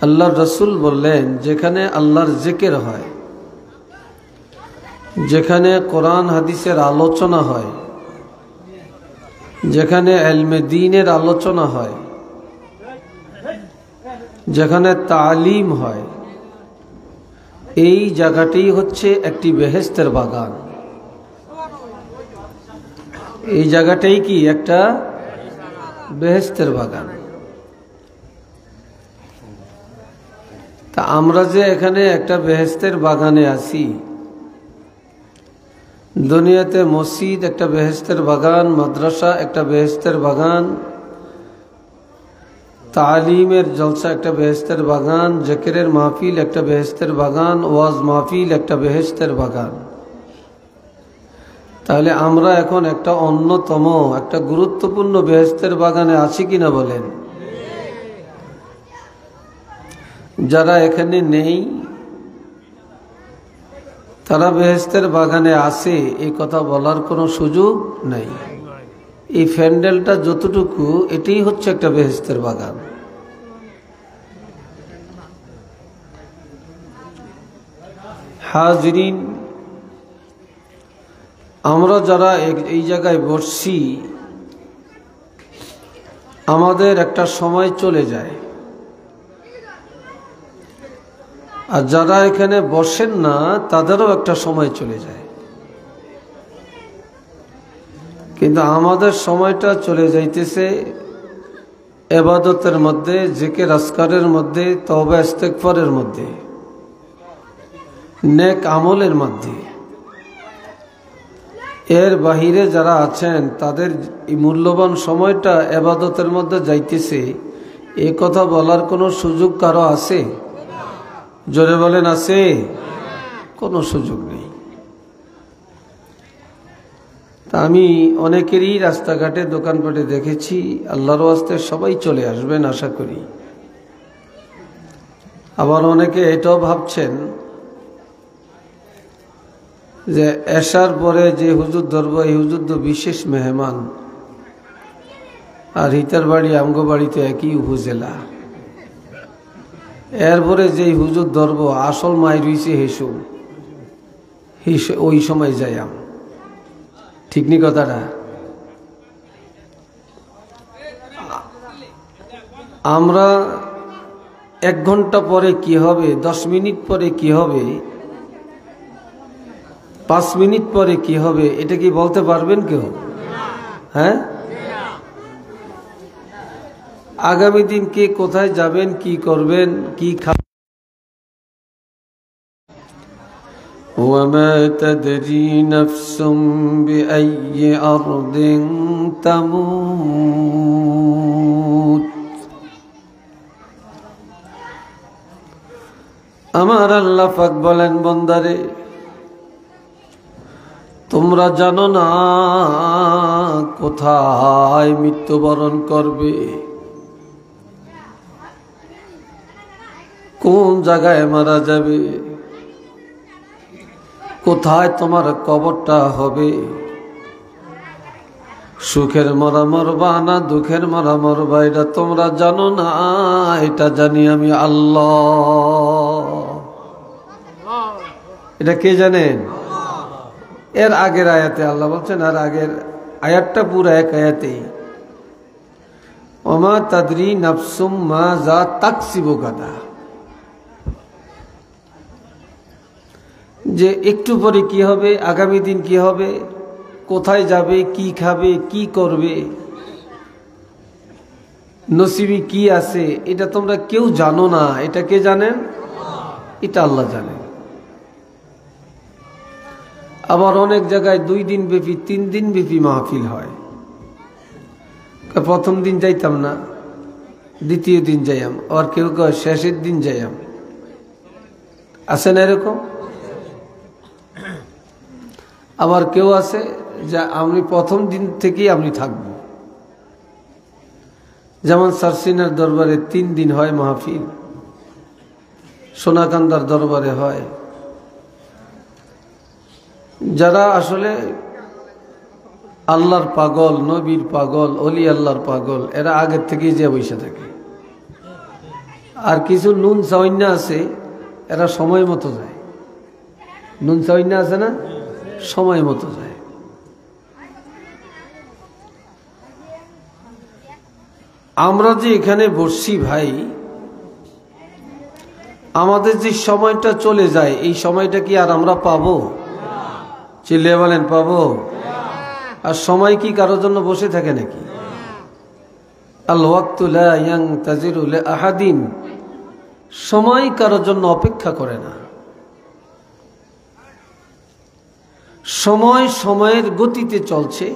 আল্লাহর রাসূল বললেন, যেখানে আল্লাহর জিকির হয়, যেখানে কোরআন হাদিসের আলোচনা হয়, যেখানে ইলমে দ্বীনের আলোচনা হয়, যেখানে তালিম হয়, এই জায়গাটি হচ্ছে একটি বেহেশতের বাগান। এই জায়গাটাই কি একটা বেহেশতের বাগান। তা আমরা যে এখানে একটা বেহেশতের বাগানে আছি, দুনিয়াতে মসজিদ একটা বেহেশতের বাগান, মাদ্রাসা একটা বেহেশতের বাগান, তালিমের জলসা একটা বেহেশতের বাগান, জিকিরের মাহফিল একটা বেহেশতের বাগান, ওয়াজ মাহফিল একটা বেহেশতের বাগান। তাহলে আমরা এখন একটা অন্যতম একটা গুরুত্বপূর্ণ বেহেশতের বাগানে আছি কিনা বলেন? যারা এখানে নেই তারা বেহেশতের বাগানে আছে এই কথা বলার কোনো সুযোগ নাই। এই প্যান্ডেলটা যতটুকু, এটাই হচ্ছে একটা বেহেশতের বাগান। হাজরিন, আমরা যারা এই জায়গায় বসছি, আমাদের একটা সময় চলে যায়, আর যারা এখানে বসেন না তাদেরও একটা সময় চলে যায়। কিন্তু আমাদের সময়টা চলে যাইতেছে ইবাদতের মধ্যে, জিকির আজকারের মধ্যে, তওবা ইস্তিগফারের মধ্যে, নেক আমলের মধ্যে। এর বাহিরে যারা আছেন তাদের এই মূল্যবান সময়টা ইবাদতের মধ্যে যাইতেছে, এই কথা বলার কোনো সুযোগ কারো আছে? জোরে বলেন, আছে? কোনো সুযোগ নেই। তা আমি অনেকেরই রাস্তাঘাটে দোকানপাটে দেখেছি, আল্লাহর ওয়াস্তে সবাই চলে আসবেন আশা করি। আবার অনেকে এটাও ভাবছেন যে এশার পরে যে হুজুর ধরব, এই হুজুর তো বিশেষ মেহমান, আর হিতার বাড়ি আমগো বাড়িতে একই উপজেলা, এরপরে যেই হুজুর ধরব আসল মাই রইছে হেসু, ওই সময় যাইয়াম। ঠিক নি কথাটা? আমরা 1 ঘন্টা পরে কি হবে, 10 মিনিট পরে কি হবে, 5 মিনিট পরে কি হবে, এটা কি বলতে পারবেন কেউ? হ্যাঁ, আগামী দিন কে কোথায় যাবেন, কি করবেন, কি খাবেন, وما تدري نفس بأي أرض تموت। আমার আল্লাহ পাক বলেন, বান্দারে তোমরা জানো না কোথায় মৃত্যুবরণ করবে, কোন জায়গায় মারা যাবে, কোথায় তোমার কবরটা হবে। সুখের মরা মরবা না দুঃখের মরা মরবা, এটা তোমরা জানো না, এটা জানি আমি আল্লাহ। এটা কে জানেন? এর আগের আয়াতে আল্লাহ বলছেন, আর আগের আয়াতটা পুরো এক আয়াতেই, ওমা তাদরি নাফসুম মা যা তাকসিবু গাদা, যে একটু পরে কি হবে, আগামী দিন কি হবে, কোথায় যাবে, কি খাবে, কি করবে, নসিবে কি আছে, এটা তোমরা কেউ জানো না। এটা কে জানেন? এটা আল্লাহ জানেন। আবার অনেক জায়গায় 2 দিন ব্যাপী 3 দিন ব্যাপী মাহফিল হয়। প্রথম দিন যাইতাম না, দ্বিতীয় দিন যাইয়াম, আর কেউ কয় শেষের দিন যাইয়াম। আছে না এরকম? আবার কেউ আছে যে আমি প্রথম দিন থেকেই আমি থাকব। যেমন সারসিনার দরবারে 3 দিন হয় মাহফিল, সোনাকান্দার দরবারে হয়। যারা আসলে আল্লাহর পাগল, নবীর পাগল, অলি আল্লাহর পাগল, এরা আগের থেকেই যে বসে থাকে। আর কিছু নুন চাওয়াইনা আছে, এরা সময় মতো যায়। নুন চাওয়াইনা আছে না, সময় মতো যায়। আমরা যে এখানে বসছি ভাই, আমাদের যে সময়টা চলে যায়, এই সময়টা কি আর আমরা পাবো? চিল্লিয়ে বলেন পাবো? আর সময় কি কারোর জন্য বসে থাকে নাকি? আল ওয়াক্তু লা ইয়ানতাজিরু লিআহাদিন, সময় কারোর জন্য অপেক্ষা করে না। সময় সময়ের গতিতে চলছে,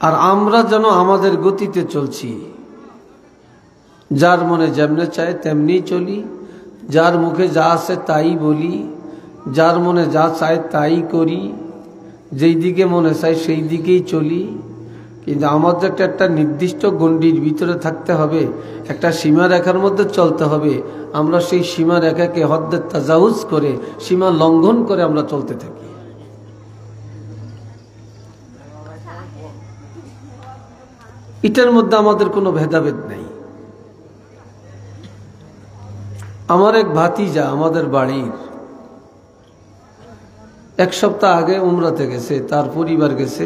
আর আমরা যেন আমাদের গতিতে চলছি। যার মনে যেমনে চায় তেমনি চলি, যার মুখে যা আছে তাই বলি, যার মনে যা চায় তাই করি, যেই দিকে মনে চায় সেই দিকেই চলি। কিন্তু আমাদের একটা নির্দিষ্ট গণ্ডির ভিতরে থাকতে হবে, একটা সীমারেখার মধ্যে চলতে হবে। আমরা সেই সীমারেখাকে হদ্দে তাজাউজ করে, সীমা লঙ্ঘন করে আমরা চলতে থাকি। এটার মধ্যে আমাদের কোনো ভেদাভেদ নেই। আমার এক ভাতিজা আমাদের বাড়ির, এক সপ্তাহ আগে উমরাতে গেছে, তার পরিবার গেছে,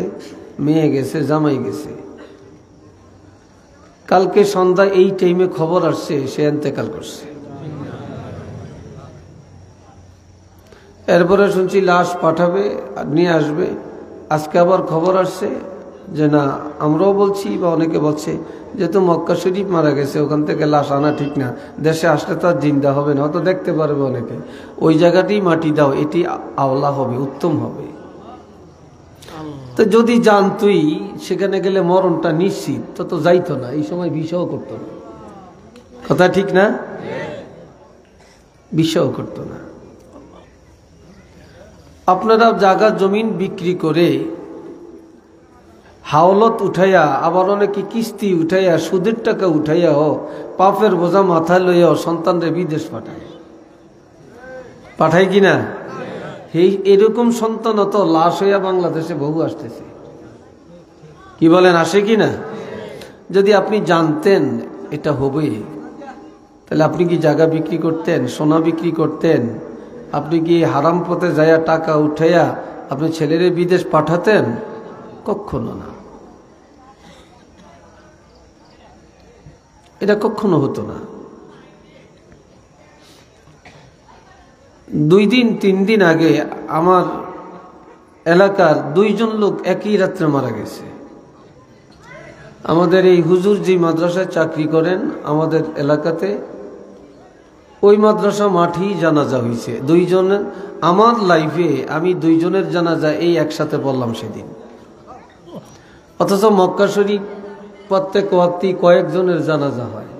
মেয়ে গেছে, জামাই গেছে। কালকে সন্ধ্যায় এই টাইমে খবর আসছে সে ইন্তেকাল করছে। এরপরে শুনছি লাশ পাঠাবে, নিয়ে আসবে। আজকে আবার খবর আসছে যে না, আমরাও বলছি বা অনেকে বলছে যেহেতু মক্কা শরীফ মারা গেছে, ওখান থেকে লাশ আনা ঠিক না, দেশে আসলে তো আর জিন্দা হবে না, হয়তো দেখতে পারবে অনেকে, ওই জায়গাতেই মাটি দাও, এটি আওলা হবে, উত্তম হবে। তো যদি জানতুই সেখানে গেলে মরণটা নিশ্চিত, তো যাইতো না, এই সময় বিষও করতো না। কথা ঠিক না? বিষও করতো না। আপনারা জায়গা জমিন বিক্রি করে হাওলত উঠাইয়া, আবার অনেকে কিস্তি উঠাইয়া, সুদের টাকা উঠাইয়া, পাপের বোঝা মাথায় লইয়া সন্তানরে বিদেশ পাঠায় কিনা? এই এরকম সন্তান তো লাশ হইয়া বাংলাদেশে বহু আসতেছে। কি বলেন, আসে কিনা? যদি আপনি জানতেন এটা হবে, তাহলে আপনি কি জায়গা বিক্রি করতেন, সোনা বিক্রি করতেন? আপনি কি হারাম পথে যাইয়া টাকা উঠাইয়া আপনি ছেলেরে বিদেশ পাঠাতেন? কখনো না, এটা কখনো হতো না। 2 দিন 3 দিন আগে আমার এলাকার 2 জন লোক একই রাত্রে মারা গেছে। আমাদের এই হুজুর যে মাদ্রাসায় চাকরি করেন আমাদের এলাকাতে, ওই মাদ্রাসা মাঠেই জানাজা হয়েছে 2 জনের। আমার লাইফে আমি 2 জনের জানাজা এই একসাথে পড়লাম সেদিন। অথচ মক্কা শরীফ প্রত্যেক ওয়াক্তি কয়েকজনের জানাজা হয়,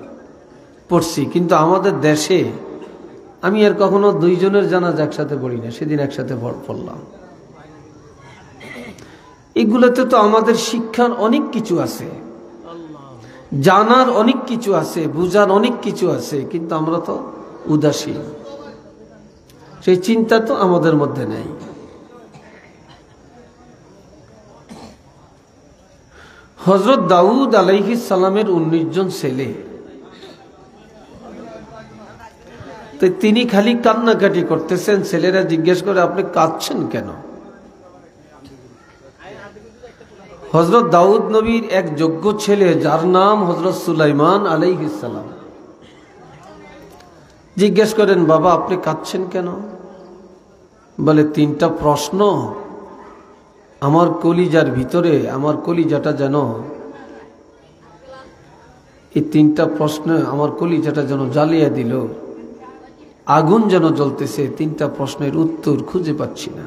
পড়ছি, কিন্তু আমাদের দেশে আমি আর কখনো 2 জনের জানাজা একসাথে পড়ি না, সেদিন একসাথে পড়লাম। এগুলোতে তো আমাদের শিক্ষার অনেক কিছু আছে, জানার অনেক কিছু আছে, বুঝার অনেক কিছু আছে, কিন্তু আমরা তো উদাসীন, সেই চিন্তা তো আমাদের মধ্যে নেই। হযরত দাউদ আলাইহিস সালামের 19 জন ছেলে, তো তিনি খালি কান্নাকাটি করতেছেন। ছেলেরা জিজ্ঞেস করে আপনি কাঁদছেন কেন? হযরত দাউদ নবীর এক যোগ্য ছেলে যার নাম হযরত সুলাইমান আলাইহিস সালাম জিজ্ঞেস করেন বাবা আপনি কাঁদছেন কেন? বলে 3টা প্রশ্ন আমার কলিজার ভিতরে, আমার কলিজাটা যেন, এই 3টা প্রশ্ন আমার কলিজাটা যেন জ্বালিয়ে দিল, আগুন যেন জ্বলতেছে। 3টা প্রশ্নের উত্তর খুঁজে পাচ্ছি না।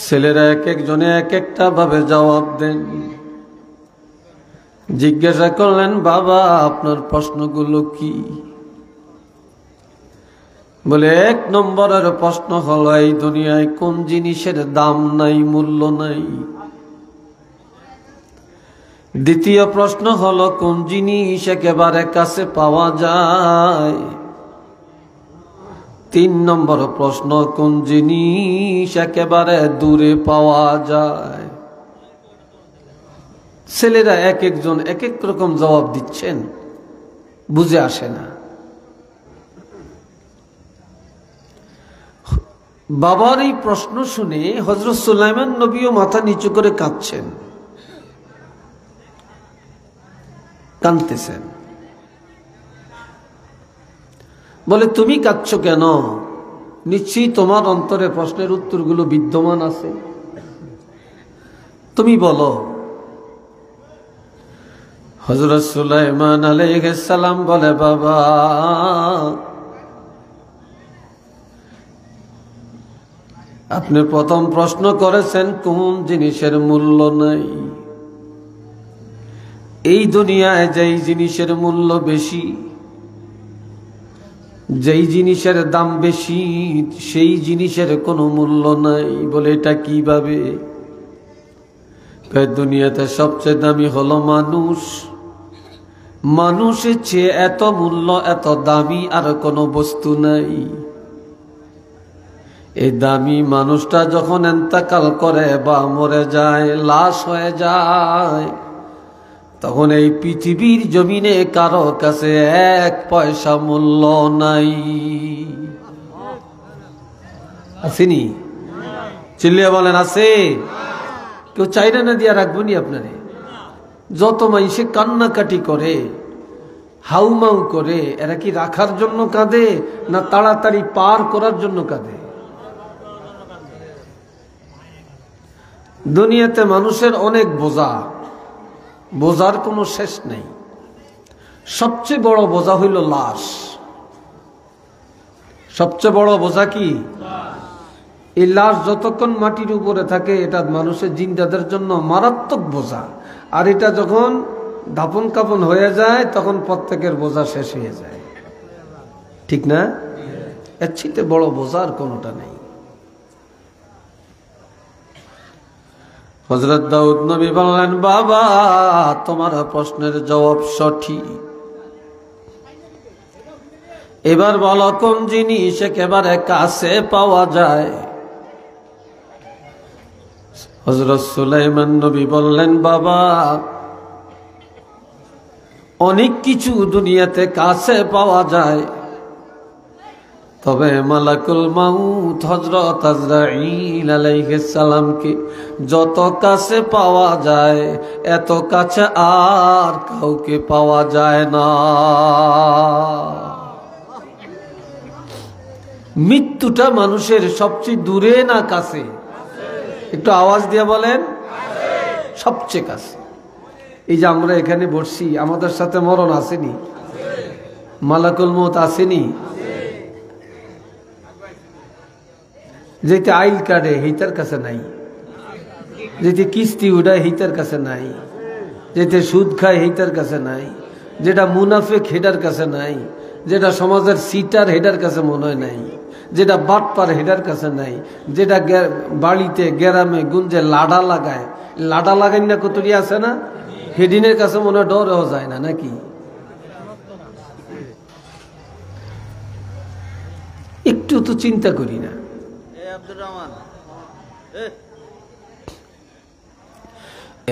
ছেলেরা এক একজনে এক একটা ভাবে জবাব দেন। জিজ্ঞাসা করলেন বাবা আপনার প্রশ্নগুলো কি? বলে 1 নম্বরের প্রশ্ন হলো এই দুনিয়ায় কোন জিনিসের দাম নাই, মূল্য নাই। দ্বিতীয় প্রশ্ন হলো কোন জিনিস একেবারে কাছে পাওয়া যায়। 3 নম্বর প্রশ্ন কোন জিনিস একেবারে দূরে পাওয়া যায়। ছেলেরা এক একজন এক এক রকম জবাব দিচ্ছেন, বুঝে আসে না। বাবার এই প্রশ্ন শুনে হযরত সুলাইমান নবীও মাথা নিচু করে কাঁদছেন, কাঁদতেছেন। বলে, তুমি কাঁদছো কেন? নিশ্চয়ই তোমার অন্তরে প্রশ্নের উত্তরগুলো বিদ্যমান আছে, তুমি বলো। হযরত সুলাইমান আলাইহিস সালাম বলে, বাবা, আপনি প্রথম প্রশ্ন করেছেন কোন জিনিসের মূল্য নাই। এই দুনিয়ায় যেই জিনিসের মূল্য বেশি, যেই জিনিসের দাম বেশি, সেই জিনিসের কোনো মূল্য নাই। বলে, এটা কিভাবে? দুনিয়াতে সবচেয়ে দামি হলো মানুষ। মানুষের চেয়ে এত মূল্য, এত দামি আর কোনো বস্তু নাই। এই দামি মানুষটা যখন ইন্তেকাল করে বা মরে যায়, লাশ হয়ে যায়, তখন এই পৃথিবীর জমিনে কারো কাছে এক পয়সা মূল্য নাই। আসেনি? চিল্লিয়ে বলেন, আছে? কেউ চাইনা না দিয়া রাখবো নি আপনারে? যত মানুষে কান্নাকাটি করে, হাউমাউ করে, এরা কি রাখার জন্য কাঁদে না তাড়াতাড়ি পার করার জন্য কাঁদে? দুনিয়াতে মানুষের অনেক বোঝা, বোঝার কোনো শেষ নেই। সবচেয়ে বড় বোঝা হইল লাশ। সবচেয়ে বড় বোঝা কি? এই লাশ যতক্ষণ মাটির উপরে থাকে, এটা মানুষের জিন্দাদের জন্য মারাত্মক বোঝা। আর এটা যখন দাপন কাপন হয়ে যায়, তখন প্রত্যেকের বোঝা শেষ হয়ে যায়, ঠিক না? এর চেয়ে বড় বোঝার কোনোটা নেই। হযরত দাউদ নবী বললেন, বাবা, তোমার প্রশ্নের জবাব সঠিক। এবার বলো, কোন জিনিস একেবারে কাছে পাওয়া যায়? হযরত সুলাইমান নবী বললেন, বাবা, অনেক কিছু দুনিয়াতে কাছে পাওয়া যায়, তবে মালাকুল মাউত হযরত আজরাইল আলাইহিস সালামকে যত কাছে পাওয়া যায়, এত কাছে আর কাউকে পাওয়া যায় না। মৃত্যুটা মানুষের সবচেয়ে দূরে না কাছে? একটু আওয়াজ দিয়ে বলেন, সবচেয়ে কাছে। এই যে আমরা এখানে বসছি, আমাদের সাথে মরণ আসেনি? মালাকুল মউত আসেনি? যেতে আইল কাটে হিতার কাছে নাই, যেতে কিস্তি উড়ায় হিতার কাছে নাই, যেতে সুদ খায় হিতার কাছে নাই, যেটা মুনাফিক হেডার কাছে নাই, যেটা সমাজের সিটার হেডার কাছে মনে হয় নাই, যেটা বাটপার হেডার কাছে নাই, যেটা বাড়িতে গ্রামে গুঞ্জে লাডা লাগায়, লাডা লাগাই না কতরি আছে না, হেডিনের কাছে মনে হয় ডরেও যায় না, নাকি? একটু তো চিন্তা করি না।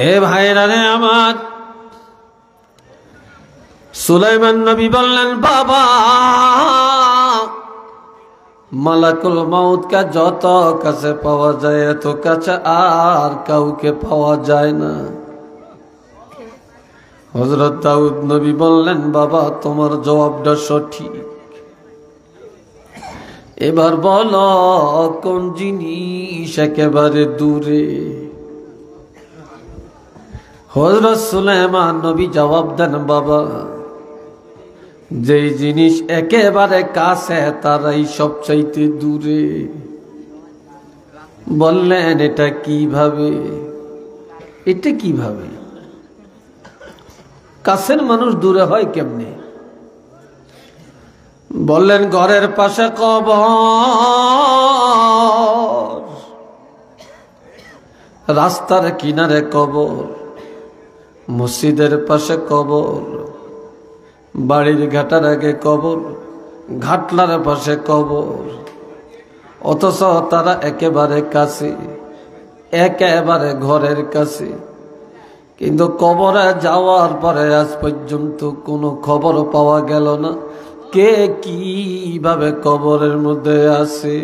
এ ভাইরা রে আমার, সুলাইমান নবী বললেন, বাবা, মালাকুল মাউতকে যত কাছে পাওয়া যায়, এত কাছে আর কাউকে পাওয়া যায় না। হযরত দাউদ নবী বললেন, বাবা, তোমার জবাবটা সঠিক। এবার বলো, কোন জিনিস একেবারে দূরে? হযরত সুলাইমান নবী জবাব দেন, বাবা, যেই জিনিস একেবারে কাছে তারাই সবচাইতে দূরে। বললেন, এটা কিভাবে? এটা কিভাবে? কাছের মানুষ দূরে হয় কেমনে? বললেন, ঘরের পাশে কবর, রাস্তার কিনারে কবর, মসজিদের পাশে কবর, বাড়ির ঘাটার আগে কবর, ঘাটলার পাশে কবর, অথচ তারা একেবারে কাছে, একেবারে ঘরের কাছে। কিন্তু কবরে যাওয়ার পরে আজ পর্যন্ত কোনো খবর পাওয়া গেল না কে কিভাবে কবরের মধ্যে আছে।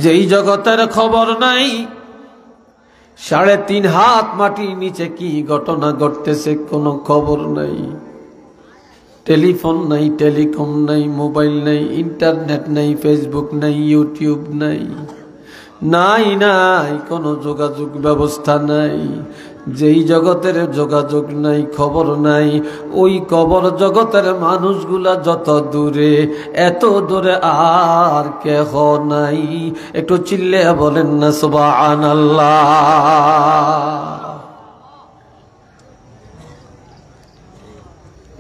যেই জগতের খবর নাই, 3.5 হাত মাটির নিচে কি ঘটনা ঘটতেছে কোনো খবর নাই। টেলিফোন নাই, টেলিকম নাই, মোবাইল নাই, ইন্টারনেট নাই, ফেসবুক নাই, ইউটিউব নাই, নাই নাই কোনো যোগাযোগ ব্যবস্থা নাই। যেই জগতের যোগাযোগ নাই, খবর নাই, ওই কবর জগতের মানুষগুলা যত দূরে, এত দূরে আর কেহ নাই। একটু চিল্লে বলেন না সুবহানাল্লাহ।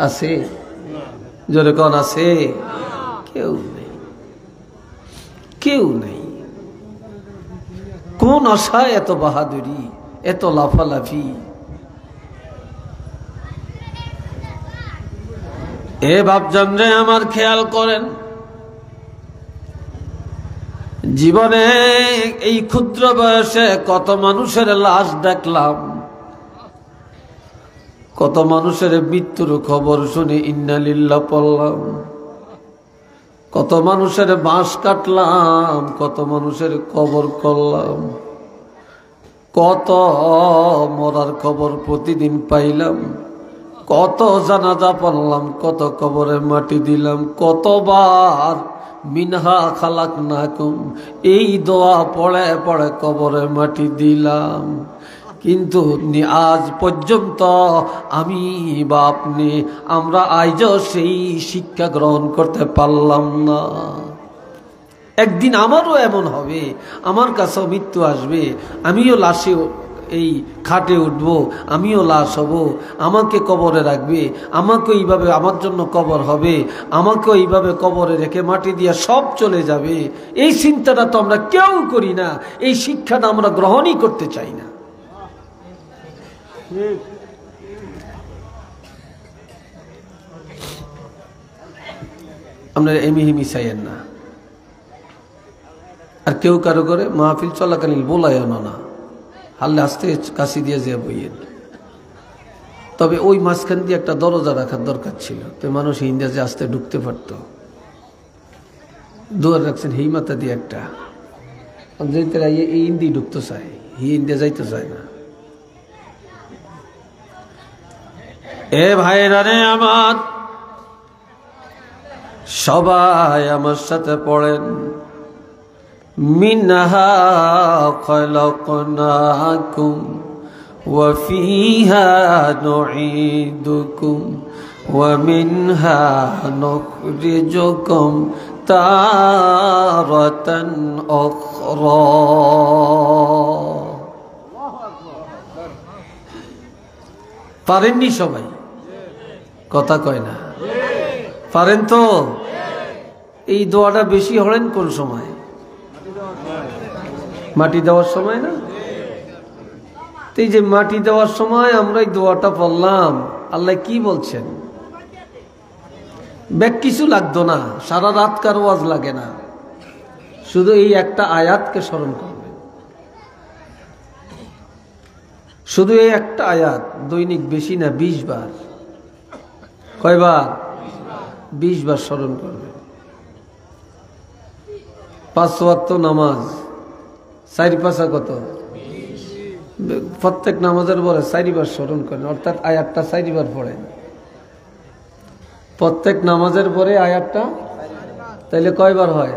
আছে জোরে কোন আছে? কেউ নেই, কেউ নেই। কোন আশায় এত বাহাদুরি, এত লাফালাফি? এ বাপজান রে আমার খেয়াল করেন, জীবনে এই ক্ষুদ্র বয়সে কত মানুষের লাশ দেখলাম, কত মানুষের মৃত্যুর খবর শুনে ইন্না লিল্লাহ পড়লাম, কত মানুষের বাঁশ কাটলাম, কত মানুষের কবর করলাম, কত মরার খবর প্রতিদিন পাইলাম, কত জানাজা পড়লাম, কত কবরে মাটি দিলাম, কতবার মিনহা খালাকনাকুম এই দোয়া পড়ে পড়ে কবরে মাটি দিলাম। কিন্তু আজ পর্যন্ত আমি বা আপনি, আমরা আজও সেই শিক্ষা গ্রহণ করতে পারলাম না। একদিন আমারও এমন হবে, আমার কাছেও মৃত্যু আসবে, আমিও লাশে এই খাটে উঠবো, আমিও লাশ হব, আমাকে কবরে রাখবে, আমাকে এইভাবে আমার জন্য কবর হবে, আমাকে এইভাবে কবরে রেখে মাটি দিয়ে সব চলে যাবে। এই চিন্তাটা তো আমরা কেউ করি না, এই শিক্ষাটা আমরা গ্রহণই করতে চাই না। আমরা এমিহিমি চাইয়েন না। আর কেউ কারো করে মাহফিল চলাকালীন বলায় না, হাল্লে আসতে কাশি দিয়ে যে বইয়েন। তবে ওই মাঝখান দিয়ে একটা দরজা রাখার দরকার ছিল, তো মানুষ ইন্ডিয়াতে আসতে ঢুকতে পারত। দুয়ার রাখছেন এই মাথা দিয়ে একটা, এই ইন্দি ঢুকতে চায়, হি ইন্ডিয়া যাইতে চায় না। এ ভাইরা রে আমার, সবাই আমার সাথে পড়েন, মিনহা খলাকনাকুম ওয়া ফিহা নুঈদুকুম ওয়া মিনহা নুখরিজুকুম তারাতান উখরা। পারেননি সবাই? কথা কয় না, পারেন তো? এই দোয়াটা বেশি হলেন কোন সময়? মাটি দেওয়ার সময় না? এই যে মাটি দেওয়ার সময় আমরা এই দোয়াটা পড়লাম, আল্লাহ কি বলছেন? ব্যাগ কিছু লাগতো না, সারা রাত কারো ওয়াজ লাগে না, শুধু এই একটা আয়াতকে স্মরণ করবেন। শুধু এই একটা আয়াত দৈনিক বেশি না 20 বার। কয়বার? 20 বার স্মরণ করবেন। 5 ওয়াক্ত নামাজ, 4 কত? প্রত্যেক নামাজের পরে 4 বার স্মরণ করেন, অর্থাৎ আয়াতটা 4 বার পড়েন। প্রত্যেক নামাজের পরে আয়াতটা, তাইলে কয়বার হয়?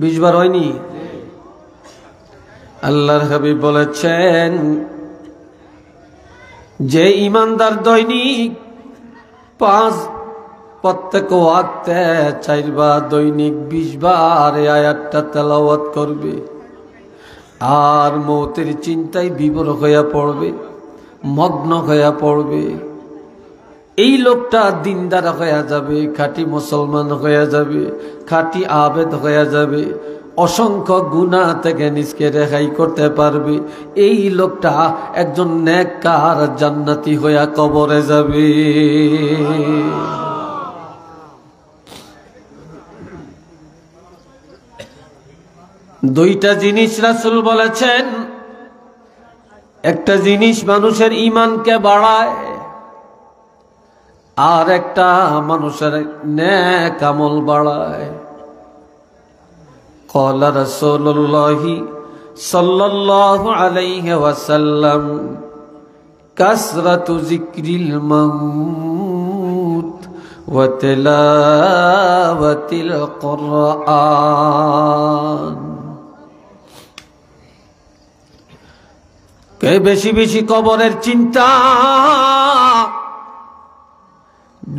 20 বার হয়নি? আল্লাহর হাবিব বলেছেন, যে ইমানদার দৈনিক 5 প্রত্যেক ওয়াক্তে 4 বার দৈনিক 20 বার এই আয়াতটা তেলাওয়াত করবে, আর মৌতের চিন্তায় বিভোর হইয়া পড়বে, মগ্ন হইয়া পড়বে, এই লোকটা দিনদার হইয়া যাবে, খাঁটি মুসলমান হইয়া যাবে, খাঁটি আবেদ হইয়া যাবে, অসংখ্য গুনাহ থেকে নিজকে রেহাই করতে পারবে। এই লোকটা একজন নেককার জান্নাতি হইয়া কবরে যাবে। দুইটা জিনিস রাসূল বলেছেন, একটা জিনিস মানুষের ঈমানকে বাড়ায়, আর একটা মানুষের নেক আমল বাড়ায়। ক্বালা রাসূলুল্লাহ সাল্লাল্লাহু আলাইহি ওয়াসাল্লাম কাসরাতু যিকরিল মাউত ওয়া তিলাওয়াতিল কুরআন। কে বেশি বেশি কবরের চিন্তা,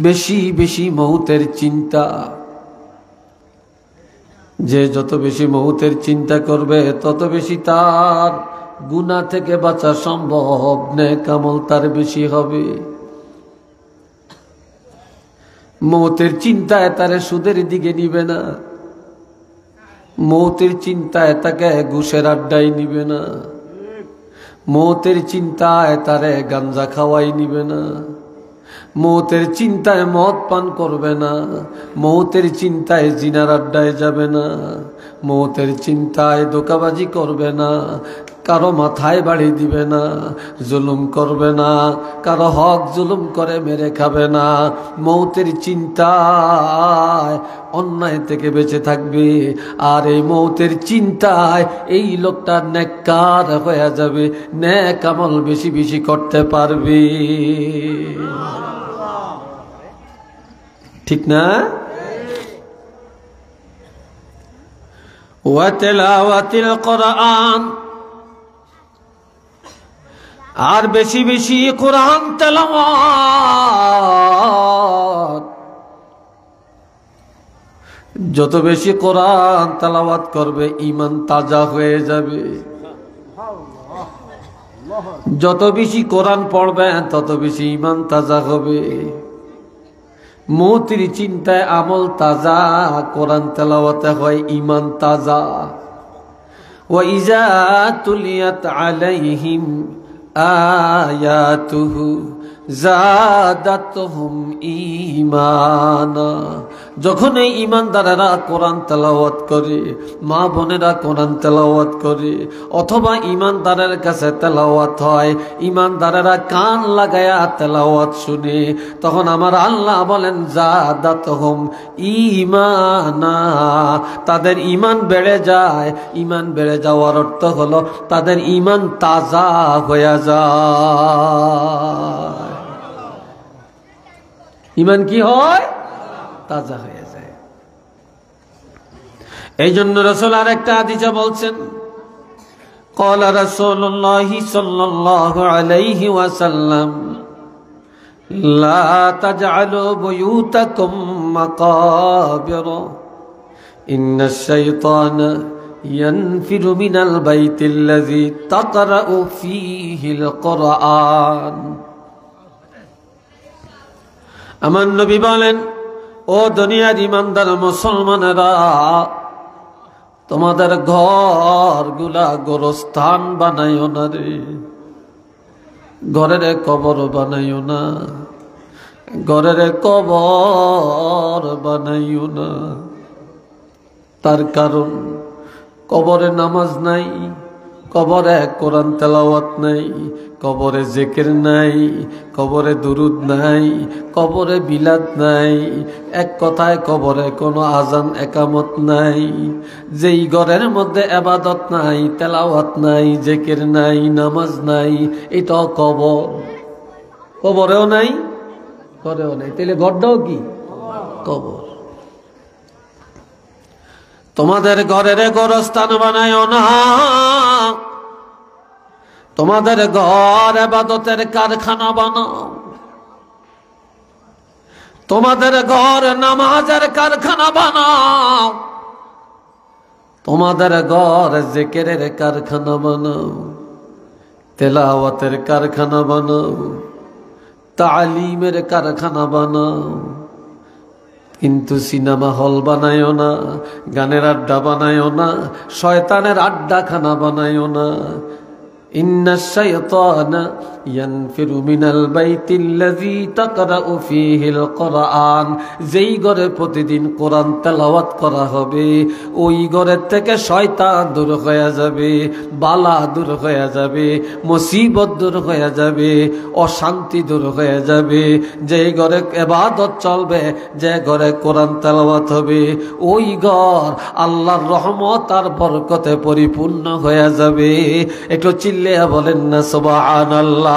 বেশি বেশি মৌতের চিন্তা। যে যত বেশি মৌতের চিন্তা করবে তত বেশি তার গুনাহ থেকে বাঁচা সম্ভব, নেক আমল তার বেশি হবে। মৌতের চিন্তায় তারে সুদের দিকে নিবে না, মৌতের চিন্তায় তাকে ঘুষের আড্ডায় নিবে না, মৌতের চিন্তায় তারে গাঞ্জা খাওয়াই নিবে না, মৌতের চিন্তায় মদ পান করবে না, মৌতের চিন্তায় জিনার আড্ডায় যাবে না, মৌতের চিন্তায় ধোঁকাবাজি করবে না, কারো মাথায় বাড়ি দিবে না, জুলুম করবে না, কারো হক জুলুম করে মেরে খাবে না। মৌতের চিন্তায় অন্যায় থেকে বেঁচে থাকবে। আর এই মৌতের চিন্তায় এই লোকটা নেককার হয়ে যাবে, নেক আমল বেশি বেশি করতে পারবে। ঠিক না? ওয়া তিলাওয়াতিল কুরআন, আর বেশি বেশি কোরআন তেলাওয়াত। যত বেশি কোরআন তেলাওয়াত করবে ঈমান তাজা হয়ে যাবে। যত বেশি কোরআন পড়বে তত বেশি ঈমান তাজা হবে। মৌতের চিন্তায় আমল তাজা, কোরআন তেলাওয়াতে হয় ঈমান তাজা। ওয়া ইযা তুলিয়াত আলাইহিম আয়াতুহু যাদাতুহুম ঈমানা। যখন এই ঈমানদারেরা কোরআন তেলাওয়াত করে, মা বোনেরা কোরআন তেলাওয়াত করে, অথবা ঈমানদারের কাছে তেলাওয়াত হয়, ঈমানদারেরা কান লাগায়া তেলাওয়াত শুনে, তখন আমার আল্লাহ বলেন যাদাতুহুম ঈমানা, তাদের ঈমান বেড়ে যায়। ঈমান বেড়ে যাওয়ার অর্থ হলো তাদের ঈমান তাজা হয়ে যায়। ঈমান কি হয়? তাজা হয়ে যায়। এই জন্য রাসূল আরেকটা হাদিসে বলছেন, ক্বালা রাসূলুল্লাহ সাল্লাল্লাহু আলাইহি ওয়াসাল্লাম লা তাজআলু বুয়ুতাকুম মাকাবিরা ইন্নাশ শাইতানা ইয়ানফিরু মিনাল বাইতিল্লাযী তাকরাউ ফীহিল কুরআন। আমার নবী বলেন, ও দুনিয়ার ইমানদার মুসলমানেরা, তোমাদের ঘরগুলা গোরস্থান বানাইও না রে, ঘরের কবর বানাইও না, ঘরের কবর বানাইও না। তার কারণ কবরে নামাজ নাই, কবরে কোরআন তেলাওয়াত নাই, কবরে জিকির নাই, কবরে দুরুদ নাই, কবরে বিলাদ নাই। এক কথায় কবরে কোনো আজান একামত নাই। যেই ঘরের মধ্যে ইবাদত নাই, তেলাওয়াত নাই, জিকির নাই, নামাজ নাই, এটা কবর। কবরেও নাই, ঘরেও নাই, তাহলে ঘরটাও কি? কবর। তোমাদের ঘরের গোরস্থান বানায়ও না, তোমাদের ঘর ইবাদতের কারখানা বানাও, তোমাদের ঘর নামাজের কারখানা বানাও, তোমাদের ঘর জিকিরের কারখানা বানাও, তেলাওয়াতের কারখানা বানাও, তালিমের কারখানা বানাও। কিন্তু সিনেমা হল বানায়ও না, গানের আড্ডা বানায়ও না, শয়তানের আড্ডাখানা বানায়ও না। ইন্নাশ শাইতানা ইয়ানফিরু মিনাল বাইতিল্লাযী তাকরাউ ফীহিল কুরআন, যেই ঘরে প্রতিদিন কোরআন তেলাওয়াত করা হবে ওই ঘরের থেকে শয়তান দূর হয়ে যাবে, বালা দূর হয়ে যাবে, মুসিবত দূর হয়ে যাবে, অশান্তি দূর হয়ে যাবে। যেই ঘরে ইবাদত চলবে, যে ঘরে কোরআন তেলাওয়াত হবে ওই ঘর আল্লাহর রহমত আর বরকতে পরিপূর্ণ হয়ে যাবে। একটু চিল্লিয়া বলেন না সুবহানাল্লাহ।